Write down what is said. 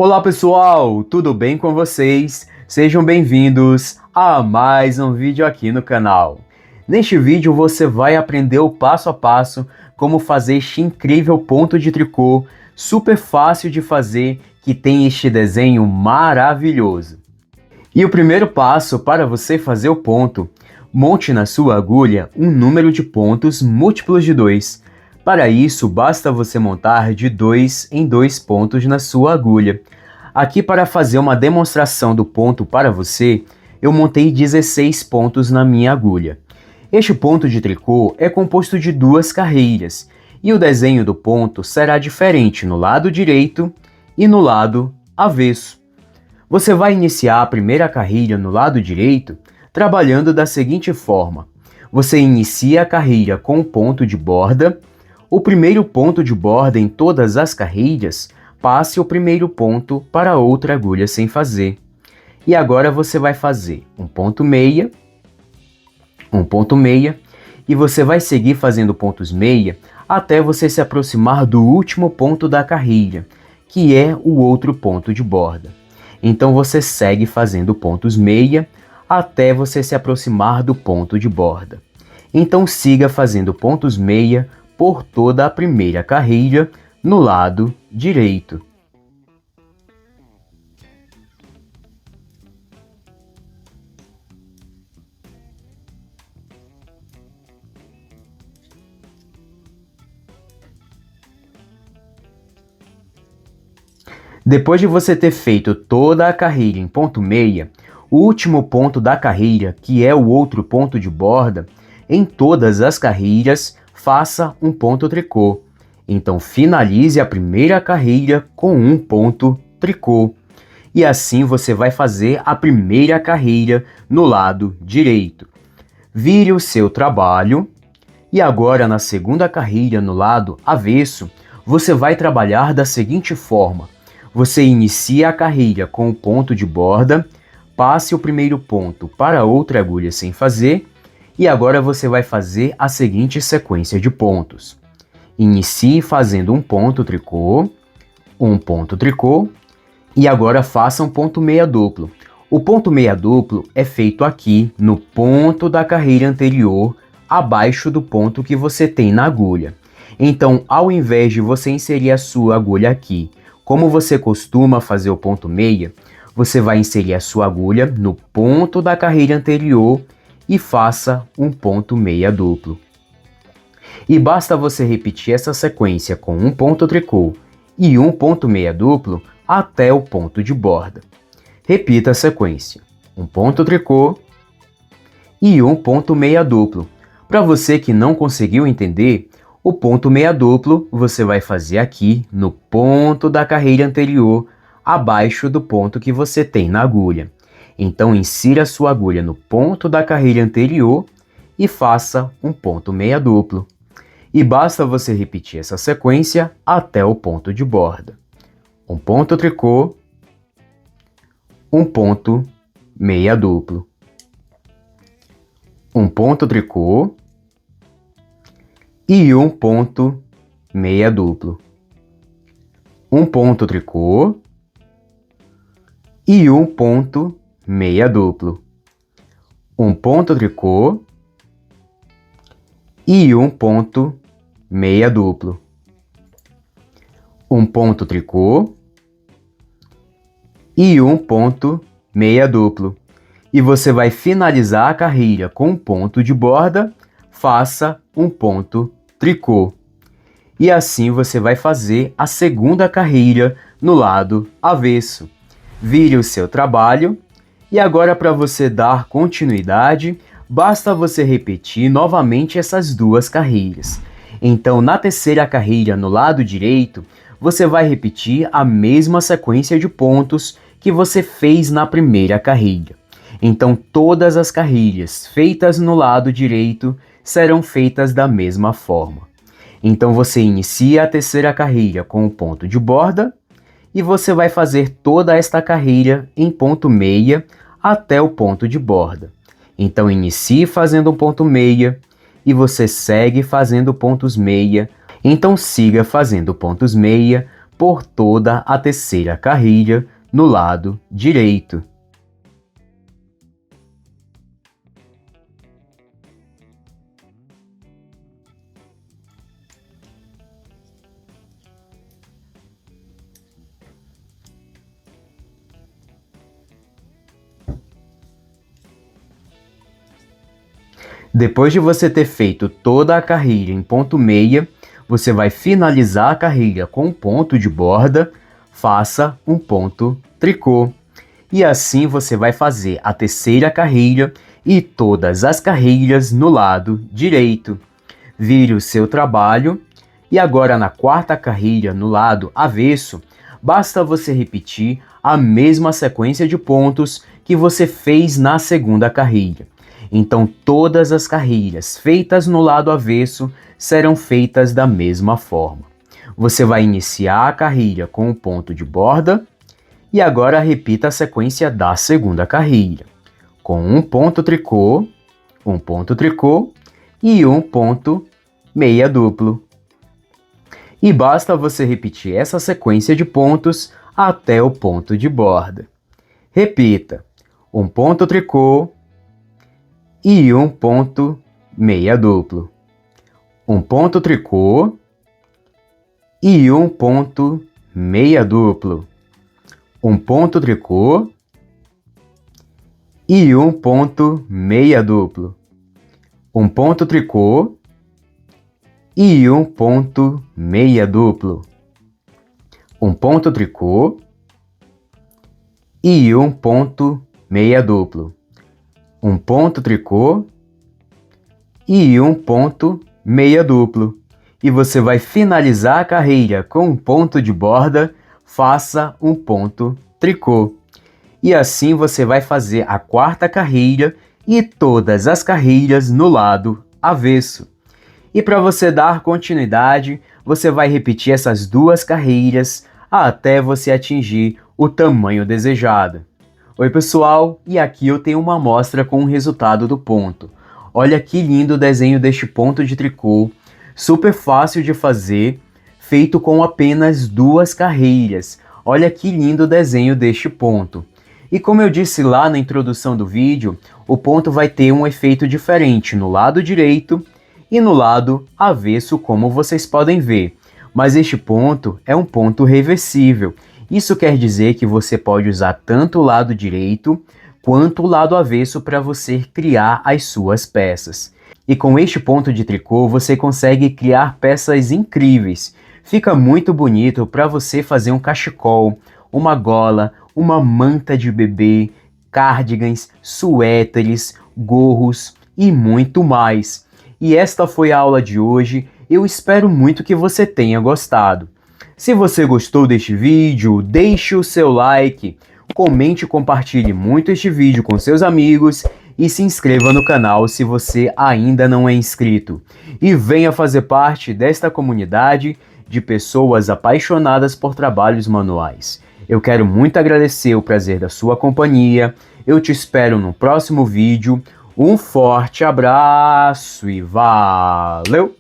Olá pessoal, tudo bem com vocês? Sejam bem-vindos a mais um vídeo aqui no canal. Neste vídeo você vai aprender o passo a passo como fazer este incrível ponto de tricô, super fácil de fazer, que tem este desenho maravilhoso. E o primeiro passo para você fazer o ponto: monte na sua agulha um número de pontos múltiplos de 2. Para isso, basta você montar de 2 em 2 pontos na sua agulha. Aqui, para fazer uma demonstração do ponto para você, eu montei 16 pontos na minha agulha. Este ponto de tricô é composto de 2 carreiras, e o desenho do ponto será diferente no lado direito e no lado avesso. Você vai iniciar a primeira carreira no lado direito trabalhando da seguinte forma: você inicia a carreira com o ponto de borda. O primeiro ponto de borda em todas as carreiras, passe o primeiro ponto para outra agulha sem fazer. E agora você vai fazer um ponto meia, e você vai seguir fazendo pontos meia até você se aproximar do último ponto da carreira, que é o outro ponto de borda. Então você segue fazendo pontos meia até você se aproximar do ponto de borda. Então siga fazendo pontos meia por toda a primeira carreira no lado direito. Depois de você ter feito toda a carreira em ponto meia, o último ponto da carreira, que é o outro ponto de borda, em todas as carreiras, faça um ponto tricô. Então finalize a primeira carreira com um ponto tricô. E assim você vai fazer a primeira carreira no lado direito. Vire o seu trabalho e agora na segunda carreira no lado avesso, você vai trabalhar da seguinte forma: você inicia a carreira com o ponto de borda, passe o primeiro ponto para outra agulha sem fazer, e agora você vai fazer a seguinte sequência de pontos. Inicie fazendo um ponto tricô, e agora faça um ponto meia duplo. O ponto meia duplo é feito aqui no ponto da carreira anterior, abaixo do ponto que você tem na agulha. Então, ao invés de você inserir a sua agulha aqui, como você costuma fazer o ponto meia, você vai inserir a sua agulha no ponto da carreira anterior e faça um ponto meia duplo. E basta você repetir essa sequência com um ponto tricô e um ponto meia duplo até o ponto de borda. Repita a sequência: um ponto tricô e um ponto meia duplo. Para você que não conseguiu entender, o ponto meia duplo você vai fazer aqui no ponto da carreira anterior, abaixo do ponto que você tem na agulha. Então insira a sua agulha no ponto da carreira anterior e faça um ponto meia duplo. E basta você repetir essa sequência até o ponto de borda. Um ponto tricô, um ponto meia duplo. Um ponto tricô e um ponto meia duplo. Um ponto tricô e um ponto meia duplo. Um ponto tricô e um ponto meia duplo. Um ponto tricô e um ponto meia duplo. E você vai finalizar a carreira com um ponto de borda, faça um ponto tricô. E assim você vai fazer a segunda carreira no lado avesso. Vire o seu trabalho e agora, para você dar continuidade, basta você repetir novamente essas duas carreiras. Então, na terceira carreira no lado direito, você vai repetir a mesma sequência de pontos que você fez na primeira carreira. Então, todas as carreiras feitas no lado direito serão feitas da mesma forma. Então, você inicia a terceira carreira com o ponto de borda e você vai fazer toda esta carreira em ponto meia até o ponto de borda. Então, inicie fazendo um ponto meia e você segue fazendo pontos meia. Então, siga fazendo pontos meia por toda a terceira carrilha no lado direito. Depois de você ter feito toda a carrilha em ponto meia, você vai finalizar a carrilha com um ponto de borda, faça um ponto tricô. E assim você vai fazer a terceira carrilha e todas as carrilhas no lado direito. Vire o seu trabalho e agora na quarta carrilha no lado avesso, basta você repetir a mesma sequência de pontos que você fez na segunda carrilha. Então, todas as carrilhas feitas no lado avesso serão feitas da mesma forma. Você vai iniciar a carrilha com um ponto de borda e agora repita a sequência da segunda carrilha, com um ponto tricô e um ponto meia duplo. E basta você repetir essa sequência de pontos até o ponto de borda. Repita, um ponto tricô e um ponto meia duplo, um ponto tricô e um ponto meia duplo, um ponto tricô e um ponto meia duplo, um ponto tricô e um ponto meia duplo, um ponto tricô e um ponto meia duplo, um ponto tricô e um ponto meia duplo. E você vai finalizar a carreira com um ponto de borda, faça um ponto tricô. E assim você vai fazer a quarta carreira e todas as carreiras no lado avesso. E para você dar continuidade, você vai repetir essas duas carreiras até você atingir o tamanho desejado. Oi pessoal, e aqui eu tenho uma amostra com o resultado do ponto. Olha que lindo o desenho deste ponto de tricô, super fácil de fazer, feito com apenas duas carreiras. Olha que lindo o desenho deste ponto. E como eu disse lá na introdução do vídeo, o ponto vai ter um efeito diferente no lado direito e no lado avesso, como vocês podem ver. Mas este ponto é um ponto reversível. Isso quer dizer que você pode usar tanto o lado direito quanto o lado avesso para você criar as suas peças. E com este ponto de tricô você consegue criar peças incríveis. Fica muito bonito para você fazer um cachecol, uma gola, uma manta de bebê, cardigans, suéteres, gorros e muito mais. E esta foi a aula de hoje. Eu espero muito que você tenha gostado. Se você gostou deste vídeo, deixe o seu like, comente e compartilhe muito este vídeo com seus amigos e se inscreva no canal se você ainda não é inscrito. E venha fazer parte desta comunidade de pessoas apaixonadas por trabalhos manuais. Eu quero muito agradecer o prazer da sua companhia. Eu te espero no próximo vídeo. Um forte abraço e valeu!